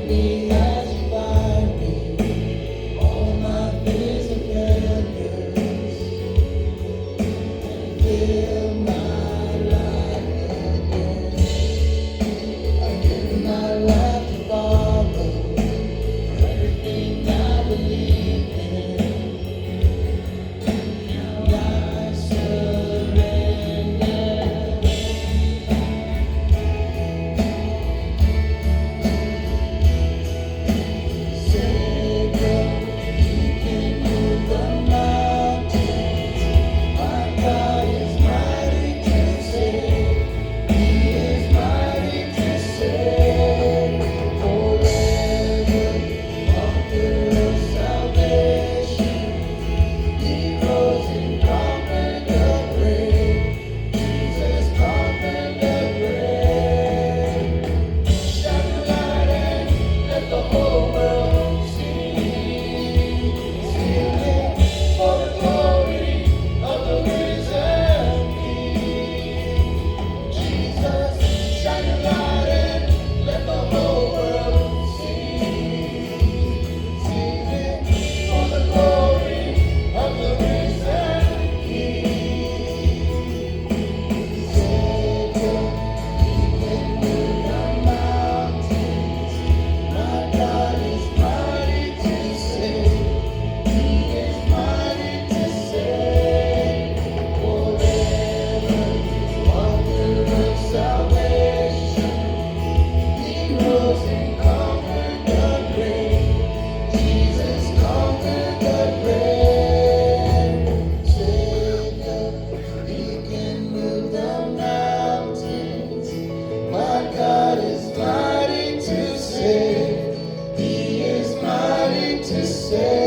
me as you find me. All my fears and failures, and fill my life again. I give my life to follow everything I believe in. I surrender. Savior, you can move the mountains. My God is mighty to save. He is mighty to save. Forever, author of salvation. He rose and conquered the grave. Jesus conquered the grave. Shine your light and let the whole world see. Sing it for the glory of the risen King. Jesus, shine your light and let the whole world see. Sing it for the glory of the risen King. Savior, He can move the mountains. My God is mighty to save. He is mighty to save. Forever, author of salvation. He rose and conquered the grave. Jesus conquered the grave. Savior, He can move the mountains. My God is mighty to save. He is mighty to save.